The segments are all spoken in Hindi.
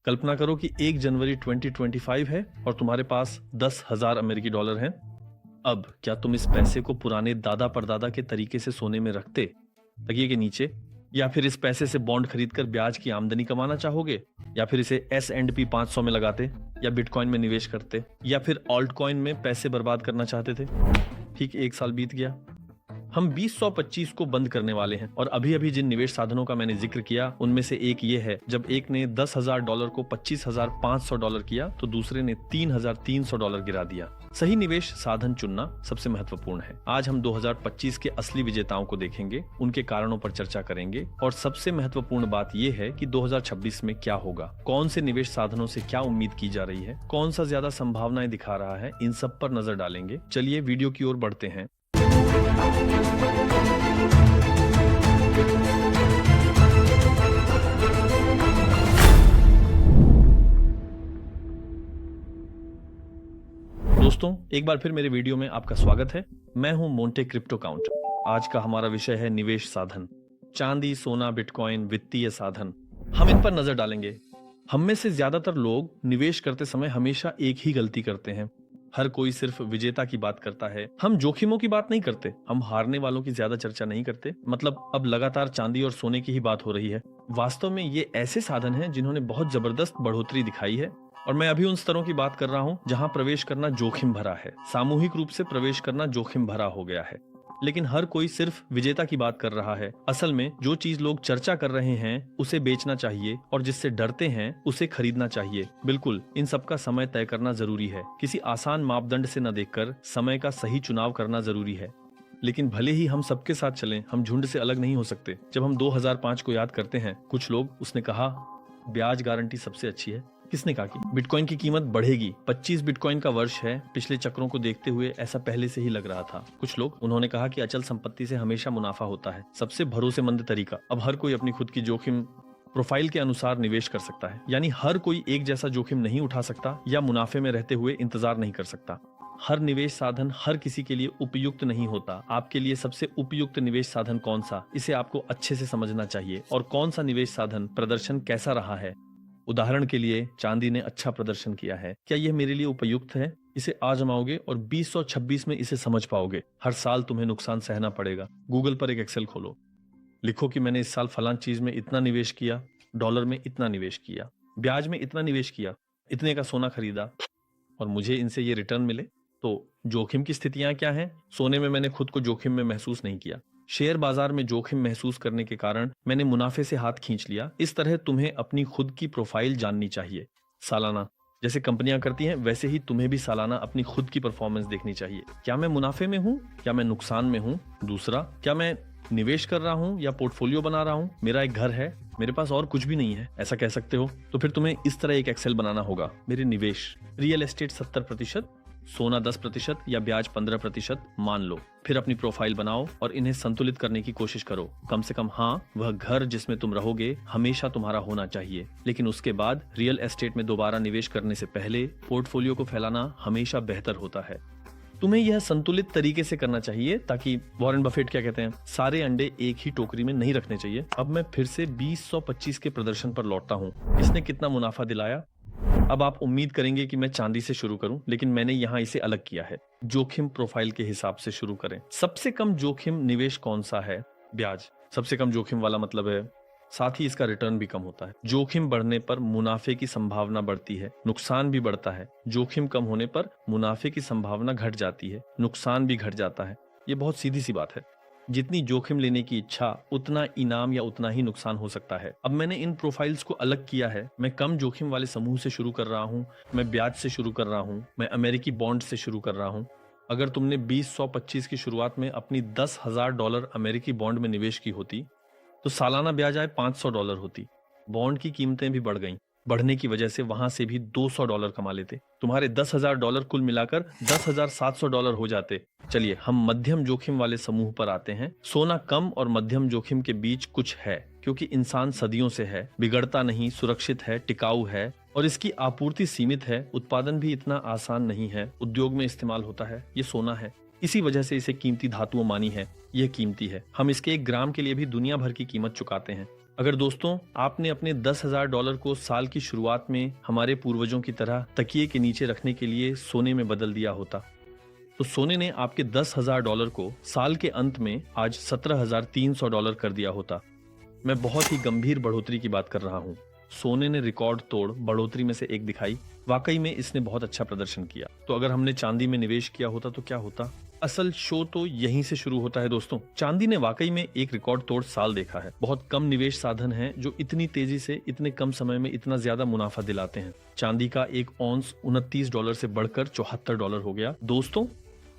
कल्पना करो कि 1 जनवरी 2025 है और तुम्हारे पास 10,000 अमेरिकी डॉलर हैं। अब क्या तुम इस पैसे को पुराने दादा परदादा के तरीके से सोने में रखते, तकिए के नीचे, या फिर इस पैसे से बॉन्ड खरीदकर ब्याज की आमदनी कमाना चाहोगे, या फिर इसे S&P 500 में लगाते, या बिटकॉइन में निवेश करते, या फिर ऑल्ट कॉइन में पैसे बर्बाद करना चाहते थे? ठीक 1 साल बीत गया। हम 2025 को बंद करने वाले हैं और अभी अभी जिन निवेश साधनों का मैंने जिक्र किया उनमें से एक ये है, जब एक ने $10,000 को $25,500 किया तो दूसरे ने $3,300 गिरा दिया। सही निवेश साधन चुनना सबसे महत्वपूर्ण है। आज हम 2025 के असली विजेताओं को देखेंगे, उनके कारणों पर चर्चा करेंगे और सबसे महत्वपूर्ण बात यह है कि 2026 में क्या होगा, कौन से निवेश साधनों से क्या उम्मीद की जा रही है, कौन सा ज्यादा संभावनाएं दिखा रहा है, इन सब पर नजर डालेंगे। चलिए वीडियो की ओर बढ़ते हैं। दोस्तों, एक बार फिर मेरे वीडियो में आपका स्वागत है। मैं हूं मोंटे क्रिप्टो काउंट। आज का हमारा विषय है निवेश साधन, चांदी, सोना, बिटकॉइन, वित्तीय साधन। हम इन पर नजर डालेंगे। हम में से ज्यादातर लोग निवेश करते समय हमेशा एक ही गलती करते हैं। हर कोई सिर्फ विजेता की बात करता है। हम जोखिमों की बात नहीं करते, हम हारने वालों की ज्यादा चर्चा नहीं करते। मतलब अब लगातार चांदी और सोने की ही बात हो रही है। वास्तव में ये ऐसे साधन हैं जिन्होंने बहुत जबरदस्त बढ़ोतरी दिखाई है और मैं अभी उन स्तरों की बात कर रहा हूं जहां प्रवेश करना जोखिम भरा है। सामूहिक रूप से प्रवेश करना जोखिम भरा हो गया है। लेकिन हर कोई सिर्फ विजेता की बात कर रहा है। असल में जो चीज लोग चर्चा कर रहे हैं उसे बेचना चाहिए और जिससे डरते हैं उसे खरीदना चाहिए। बिल्कुल, इन सब का समय तय करना जरूरी है। किसी आसान मापदंड से न देखकर समय का सही चुनाव करना जरूरी है। लेकिन भले ही हम सबके साथ चलें, हम झुंड से अलग नहीं हो सकते। जब हम 2005 को याद करते हैं, कुछ लोग उसने कहा ब्याज गारंटी सबसे अच्छी है। किसने कहा कि बिटकॉइन की कीमत बढ़ेगी? 25 बिटकॉइन का वर्ष है। पिछले चक्रों को देखते हुए ऐसा पहले से ही लग रहा था। कुछ लोग उन्होंने कहा कि अचल संपत्ति से हमेशा मुनाफा होता है, सबसे भरोसेमंद तरीका। अब हर कोई अपनी खुद की जोखिम प्रोफाइल के अनुसार निवेश कर सकता है। यानी हर कोई एक जैसा जोखिम नहीं उठा सकता या मुनाफे में रहते हुए इंतजार नहीं कर सकता। हर निवेश साधन हर किसी के लिए उपयुक्त नहीं होता। आपके लिए सबसे उपयुक्त निवेश साधन कौन सा, इसे आपको अच्छे से समझना चाहिए। और कौन सा निवेश साधन प्रदर्शन कैसा रहा है। उदाहरण के लिए, चांदी ने अच्छा प्रदर्शन किया है। क्या यह मेरे लिए उपयुक्त है? इसे आजमाओगे और 2026 में इसे समझ पाओगे। हर साल तुम्हें नुकसान सहना पड़ेगा। गूगल पर एक एक्सेल खोलो, लिखो कि मैंने इस साल फलां चीज में इतना निवेश किया, डॉलर में इतना निवेश किया, ब्याज में इतना निवेश किया, इतने का सोना खरीदा और मुझे इनसे ये रिटर्न मिले। तो जोखिम की स्थितियां क्या हैं? सोने में मैंने खुद को जोखिम में महसूस नहीं किया। शेयर बाजार में जोखिम महसूस करने के कारण मैंने मुनाफे से हाथ खींच लिया। इस तरह तुम्हें अपनी खुद की प्रोफाइल जाननी चाहिए। सालाना जैसे कंपनियां करती हैं, वैसे ही तुम्हें भी सालाना अपनी खुद की परफॉर्मेंस देखनी चाहिए। क्या मैं मुनाफे में हूँ? क्या मैं नुकसान में हूँ? दूसरा, क्या मैं निवेश कर रहा हूँ या पोर्टफोलियो बना रहा हूँ? मेरा एक घर है, मेरे पास और कुछ भी नहीं है, ऐसा कह सकते हो। तो फिर तुम्हें इस तरह एक एक्सेल बनाना होगा। मेरे निवेश, रियल एस्टेट 70%, सोना 10% या ब्याज 15% मान लो। फिर अपनी प्रोफाइल बनाओ और इन्हें संतुलित करने की कोशिश करो। कम से कम हाँ, वह घर जिसमें तुम रहोगे हमेशा तुम्हारा होना चाहिए। लेकिन उसके बाद रियल एस्टेट में दोबारा निवेश करने से पहले पोर्टफोलियो को फैलाना हमेशा बेहतर होता है। तुम्हें यह संतुलित तरीके से करना चाहिए ताकि, वॉरेन बफेट क्या कहते हैं, सारे अंडे एक ही टोकरी में नहीं रखने चाहिए। अब मैं फिर से 2025 के प्रदर्शन पर लौटता हूँ। इसने कितना मुनाफा दिलाया? अब आप उम्मीद करेंगे कि मैं चांदी से शुरू करूं, लेकिन मैंने यहां इसे अलग किया है। जोखिम प्रोफाइल के हिसाब से शुरू करें। सबसे कम जोखिम निवेश कौन सा है? ब्याज। सबसे कम जोखिम वाला मतलब है, साथ ही इसका रिटर्न भी कम होता है। जोखिम बढ़ने पर मुनाफे की संभावना बढ़ती है, नुकसान भी बढ़ता है। जोखिम कम होने पर मुनाफे की संभावना घट जाती है, नुकसान भी घट जाता है। ये बहुत सीधी सी बात है। जितनी जोखिम लेने की इच्छा, उतना इनाम या उतना ही नुकसान हो सकता है। अब मैंने इन प्रोफाइल्स को अलग किया है। मैं कम जोखिम वाले समूह से शुरू कर रहा हूँ, मैं ब्याज से शुरू कर रहा हूँ, मैं अमेरिकी बॉन्ड से शुरू कर रहा हूँ। अगर तुमने 2025 की शुरुआत में अपनी $10,000 अमेरिकी बॉन्ड में निवेश की होती तो सालाना ब्याज आय $500 होती। बॉन्ड की कीमतें भी बढ़ गईं। बढ़ने की वजह से वहां से भी $200 कमा लेते। तुम्हारे $10,000 कुल मिलाकर $10,700 हो जाते। चलिए हम मध्यम जोखिम वाले समूह पर आते हैं। सोना कम और मध्यम जोखिम के बीच कुछ है, क्योंकि इंसान सदियों से है, बिगड़ता नहीं, सुरक्षित है, टिकाऊ है और इसकी आपूर्ति सीमित है। उत्पादन भी इतना आसान नहीं है, उद्योग में इस्तेमाल होता है। ये सोना है, इसी वजह से इसे कीमती धातुओं मानी है। यह कीमती है। हम इसके 1 ग्राम के लिए भी दुनिया भर की कीमत चुकाते हैं। अगर दोस्तों आपने अपने $10,000 को साल की शुरुआत में हमारे पूर्वजों की तरह तकिए के नीचे रखने के लिए सोने में बदल दिया होता, तो सोने ने आपके $10,000 को साल के अंत में आज $17,300 कर दिया होता। मैं बहुत ही गंभीर बढ़ोतरी की बात कर रहा हूँ। सोने ने रिकॉर्ड तोड़ बढ़ोतरी में से एक दिखाई। वाकई में इसने बहुत अच्छा प्रदर्शन किया। तो अगर हमने चांदी में निवेश किया होता तो क्या होता? असल शो तो यहीं से शुरू होता है दोस्तों। चांदी ने वाकई में एक रिकॉर्ड तोड़ साल देखा है। बहुत कम निवेश साधन हैं जो इतनी तेजी से इतने कम समय में इतना ज्यादा मुनाफा दिलाते हैं। चांदी का एक औंस $29 से बढ़कर $74 हो गया दोस्तों।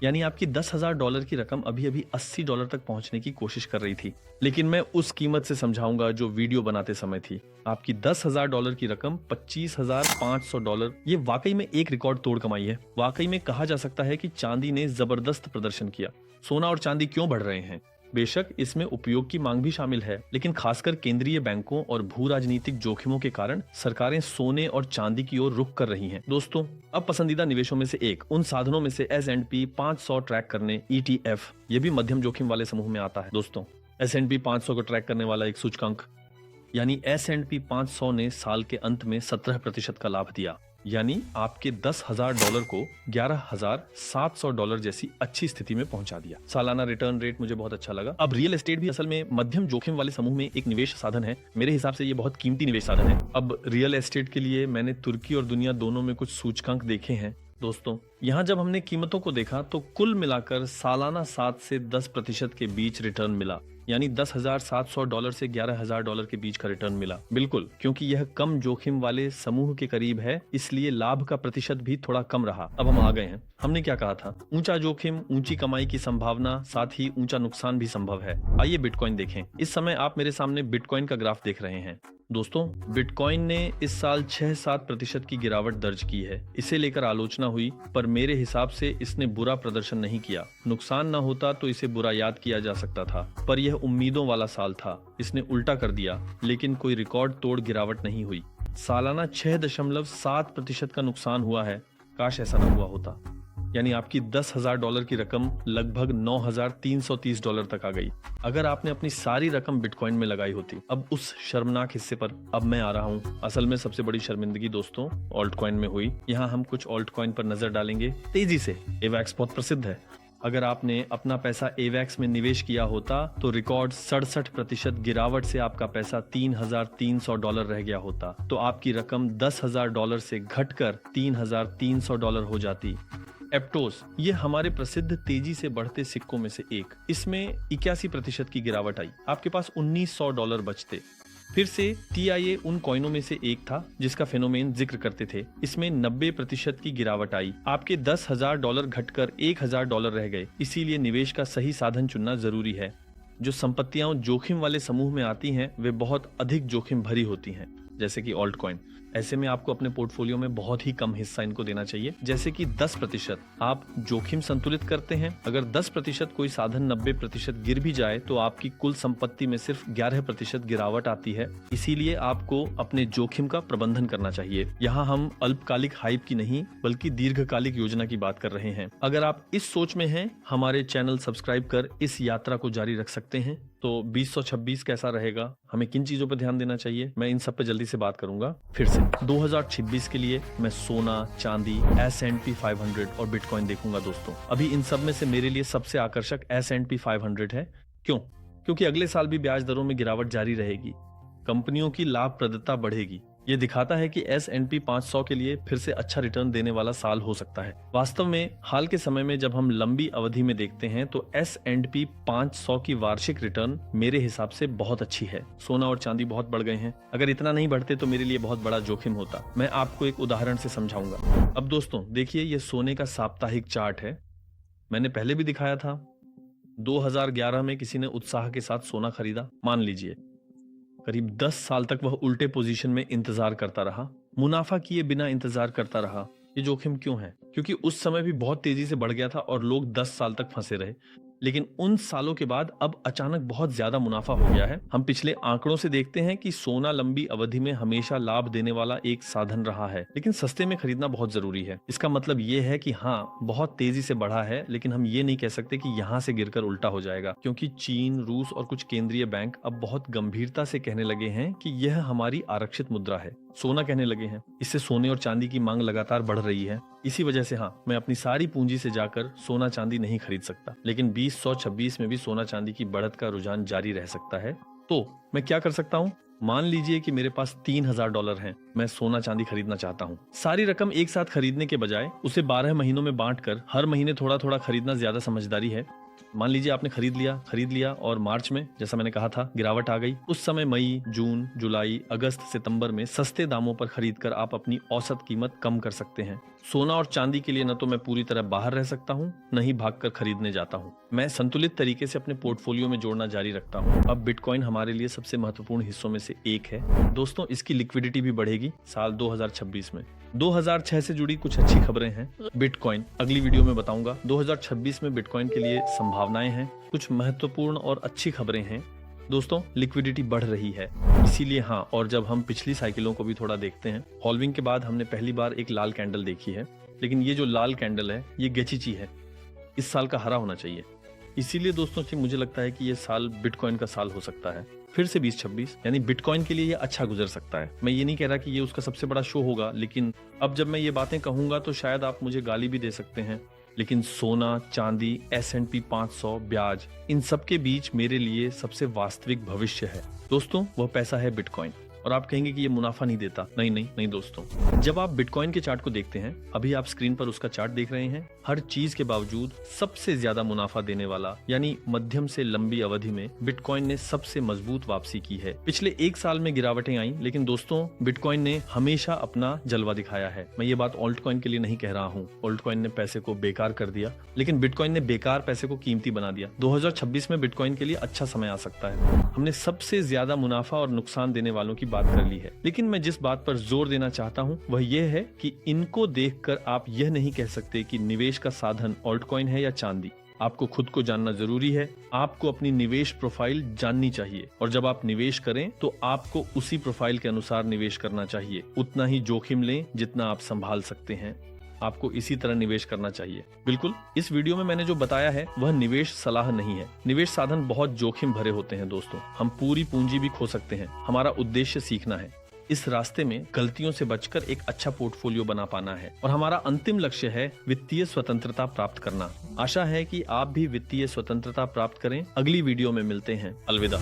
यानी आपकी $10,000 की रकम अभी अभी $80 तक पहुंचने की कोशिश कर रही थी। लेकिन मैं उस कीमत से समझाऊंगा जो वीडियो बनाते समय थी। आपकी $10,000 की रकम $25,500, ये वाकई में एक रिकॉर्ड तोड़ कमाई है। वाकई में कहा जा सकता है कि चांदी ने जबरदस्त प्रदर्शन किया। सोना और चांदी क्यों बढ़ रहे हैं? बेशक इसमें उपयोग की मांग भी शामिल है, लेकिन खासकर केंद्रीय बैंकों और भू राजनीतिक जोखिमों के कारण सरकारें सोने और चांदी की ओर रुख कर रही हैं। दोस्तों अब पसंदीदा निवेशों में से एक, उन साधनों में से S&P 500 ट्रैक करने ETF, ये भी मध्यम जोखिम वाले समूह में आता है। दोस्तों S&P 500 को ट्रैक करने वाला एक सूचकांक यानी S&P 500 ने साल के अंत में 17% का लाभ दिया, यानी आपके $10,000 को $11,700 जैसी अच्छी स्थिति में पहुंचा दिया। सालाना रिटर्न रेट मुझे बहुत अच्छा लगा। अब रियल एस्टेट भी असल में मध्यम जोखिम वाले समूह में एक निवेश साधन है। मेरे हिसाब से ये बहुत कीमती निवेश साधन है। अब रियल एस्टेट के लिए मैंने तुर्की और दुनिया दोनों में कुछ सूचकांक देखे हैं। दोस्तों यहाँ जब हमने कीमतों को देखा तो कुल मिलाकर सालाना 7 से 10% के बीच रिटर्न मिला, यानी $10,700 से $11,000 के बीच का रिटर्न मिला। बिल्कुल, क्योंकि यह कम जोखिम वाले समूह के करीब है, इसलिए लाभ का प्रतिशत भी थोड़ा कम रहा। अब हम आ गए हैं। हमने क्या कहा था? ऊंचा जोखिम, ऊंची कमाई की संभावना, साथ ही ऊंचा नुकसान भी संभव है। आइए बिटकॉइन देखें। इस समय आप मेरे सामने बिटकॉइन का ग्राफ देख रहे हैं। दोस्तों बिटकॉइन ने इस साल 6-7% की गिरावट दर्ज की है। इसे लेकर आलोचना हुई, पर मेरे हिसाब से इसने बुरा प्रदर्शन नहीं किया। नुकसान न होता तो इसे बुरा याद किया जा सकता था, पर यह उम्मीदों वाला साल था। इसने उल्टा कर दिया, लेकिन कोई रिकॉर्ड तोड़ गिरावट नहीं हुई। सालाना 6.7% का नुकसान हुआ है। काश ऐसा न हुआ होता। यानी आपकी $10,000 की रकम लगभग $9,330 तक आ गई अगर आपने अपनी सारी रकम बिटकॉइन में लगाई होती। अब उस शर्मनाक हिस्से पर अब मैं आ रहा हूँ। असल में सबसे बड़ी शर्मिंदगी दोस्तों ऑल्ट कॉइन में हुई। यहाँ हम कुछ ऑल्ट कॉइन पर नजर डालेंगे तेजी से। एवैक्स बहुत प्रसिद्ध है। अगर आपने अपना पैसा एवैक्स में निवेश किया होता तो रिकॉर्ड 67% गिरावट से आपका पैसा $3,300 रह गया होता, तो आपकी रकम $10,000 से घटकर $3,300 हो जाती। एप्टोस ये हमारे प्रसिद्ध तेजी से बढ़ते सिक्कों में से एक। इसमें 81% की गिरावट आई। आपके पास $1,900 बचते। फिर से TIA उन कॉइनों में से एक था जिसका फेनोमेन जिक्र करते थे। इसमें 90% की गिरावट आई। आपके $10,000 घटकर $1,000 रह गए। इसीलिए निवेश का सही साधन चुनना जरूरी है। जो संपत्तियां जोखिम वाले समूह में आती हैं वे बहुत अधिक जोखिम भरी होती हैं, जैसे कि ऑल्ट कॉइन। ऐसे में आपको अपने पोर्टफोलियो में बहुत ही कम हिस्सा इनको देना चाहिए, जैसे कि 10%। आप जोखिम संतुलित करते हैं। अगर 10% कोई साधन 90% गिर भी जाए तो आपकी कुल संपत्ति में सिर्फ 11% गिरावट आती है। इसीलिए आपको अपने जोखिम का प्रबंधन करना चाहिए। यहाँ हम अल्पकालिक हाइप की नहीं बल्कि दीर्घकालिक योजना की बात कर रहे हैं। अगर आप इस सोच में हैं, हमारे चैनल सब्सक्राइब कर इस यात्रा को जारी रख सकते हैं। तो 2026 कैसा रहेगा, हमें किन चीजों पर ध्यान देना चाहिए, मैं इन सब पे जल्दी से बात करूंगा। फिर से 2026 के लिए मैं सोना, चांदी, S&P 500 और बिटकॉइन देखूंगा दोस्तों। अभी इन सब में से मेरे लिए सबसे आकर्षक S&P 500 है। क्यों? क्योंकि अगले साल भी ब्याज दरों में गिरावट जारी रहेगी, कंपनियों की लाभप्रदता बढ़ेगी। ये दिखाता है कि S&P 500 के लिए फिर से अच्छा रिटर्न देने वाला साल हो सकता है। वास्तव में हाल के समय में जब हम लंबी अवधि में देखते हैं तो S&P 500 की वार्षिक रिटर्न मेरे हिसाब से बहुत अच्छी है। सोना और चांदी बहुत बढ़ गए हैं। अगर इतना नहीं बढ़ते तो मेरे लिए बहुत बड़ा जोखिम होता। मैं आपको एक उदाहरण से समझाऊंगा। अब दोस्तों देखिए, ये सोने का साप्ताहिक चार्ट है। मैंने पहले भी दिखाया था। 2011 में किसी ने उत्साह के साथ सोना खरीदा। मान लीजिए करीब 10 साल तक वह उल्टे पोजीशन में इंतजार करता रहा, मुनाफा किए बिना इंतजार करता रहा। ये जोखिम क्यों है? क्योंकि उस समय भी बहुत तेजी से बढ़ गया था और लोग 10 साल तक फंसे रहे। लेकिन उन सालों के बाद अब अचानक बहुत ज्यादा मुनाफा हो गया है। हम पिछले आंकड़ों से देखते हैं कि सोना लंबी अवधि में हमेशा लाभ देने वाला एक साधन रहा है, लेकिन सस्ते में खरीदना बहुत जरूरी है। इसका मतलब ये है कि हाँ, बहुत तेजी से बढ़ा है, लेकिन हम ये नहीं कह सकते कि यहाँ से गिरकर उल्टा हो जाएगा, क्योंकि चीन, रूस और कुछ केंद्रीय बैंक अब बहुत गंभीरता से कहने लगे हैं कि यह हमारी आरक्षित मुद्रा है। सोना कहने लगे हैं। इससे सोने और चांदी की मांग लगातार बढ़ रही है। इसी वजह से हाँ, मैं अपनी सारी पूंजी से जाकर सोना चांदी नहीं खरीद सकता, लेकिन 2026 में भी सोना चांदी की बढ़त का रुझान जारी रह सकता है। तो मैं क्या कर सकता हूँ? मान लीजिए कि मेरे पास $3000 हैं। मैं सोना चांदी खरीदना चाहता हूँ। सारी रकम एक साथ खरीदने के बजाय उसे 12 महीनों में बांटकर हर महीने थोड़ा थोड़ा खरीदना ज्यादा समझदारी है। मान लीजिए आपने खरीद लिया और मार्च में, जैसा मैंने कहा था, गिरावट आ गई। उस समय मई, जून, जुलाई, अगस्त, सितंबर में सस्ते दामों पर खरीदकर आप अपनी औसत कीमत कम कर सकते हैं। सोना और चांदी के लिए न तो मैं पूरी तरह बाहर रह सकता हूँ, न ही भागकर खरीदने जाता हूँ। मैं संतुलित तरीके से अपने पोर्टफोलियो में जोड़ना जारी रखता हूँ। अब बिटकॉइन हमारे लिए सबसे महत्वपूर्ण हिस्सों में से एक है। दोस्तों, इसकी लिक्विडिटी भी बढ़ेगी साल 2026 में। 2006 से जुड़ी कुछ अच्छी खबरें हैं। बिटकॉइन, अगली वीडियो में बताऊंगा। 2026 में बिटकॉइन के लिए संभावनाएं हैं। कुछ महत्वपूर्ण और अच्छी खबरें हैं। दोस्तों, लिक्विडिटी बढ़ रही है, इसीलिए हाँ। और जब हम पिछली साइकिलों को भी थोड़ा देखते हैं, हॉल्विंग के बाद हमने पहली बार एक लाल कैंडल देखी है, लेकिन ये जो लाल कैंडल है ये गेचिची है। इस साल का हरा होना चाहिए। इसीलिए दोस्तों मुझे लगता है कि ये साल बिटकॉइन का साल हो सकता है फिर से 2026, यानी बिटकॉइन के लिए ये अच्छा गुजर सकता है। मैं ये नहीं कह रहा कि ये उसका सबसे बड़ा शो होगा, लेकिन अब जब मैं ये बातें कहूंगा तो शायद आप मुझे गाली भी दे सकते हैं, लेकिन सोना, चांदी, S&P 500, ब्याज, इन सब के बीच मेरे लिए सबसे वास्तविक भविष्य है दोस्तों, वह पैसा है बिटकॉइन। और आप कहेंगे कि ये मुनाफा नहीं देता। नहीं दोस्तों, जब आप बिटकॉइन के चार्ट को देखते हैं, अभी आप स्क्रीन पर उसका चार्ट देख रहे हैं, हर चीज के बावजूद सबसे ज्यादा मुनाफा देने वाला, यानी मध्यम से लंबी अवधि में बिटकॉइन ने सबसे मजबूत वापसी की है। पिछले एक साल में गिरावटें आई, लेकिन दोस्तों बिटकॉइन ने हमेशा अपना जलवा दिखाया है। मैं ये बात ऑल्ट कॉइन के लिए नहीं कह रहा हूँ। ऑल्ट कॉइन ने पैसे को बेकार कर दिया, लेकिन बिटकॉइन ने बेकार पैसे को कीमती बना दिया। 2026 में बिटकॉइन के लिए अच्छा समय आ सकता है। हमने सबसे ज्यादा मुनाफा और नुकसान देने वालों की बात कर ली है, लेकिन मैं जिस बात पर जोर देना चाहता हूं वह यह है कि इनको देखकर आप यह नहीं कह सकते कि निवेश का साधन ऑल्ट कॉइन है या चांदी। आपको खुद को जानना जरूरी है। आपको अपनी निवेश प्रोफाइल जाननी चाहिए, और जब आप निवेश करें तो आपको उसी प्रोफाइल के अनुसार निवेश करना चाहिए। उतना ही जोखिम लें जितना आप संभाल सकते हैं। आपको इसी तरह निवेश करना चाहिए। बिल्कुल, इस वीडियो में मैंने जो बताया है वह निवेश सलाह नहीं है। निवेश साधन बहुत जोखिम भरे होते हैं दोस्तों। हम पूरी पूंजी भी खो सकते हैं। हमारा उद्देश्य सीखना है। इस रास्ते में गलतियों से बचकर एक अच्छा पोर्टफोलियो बना पाना है, और हमारा अंतिम लक्ष्य है वित्तीय स्वतंत्रता प्राप्त करना। आशा है कि आप भी वित्तीय स्वतंत्रता प्राप्त करें। अगली वीडियो में मिलते हैं। अलविदा।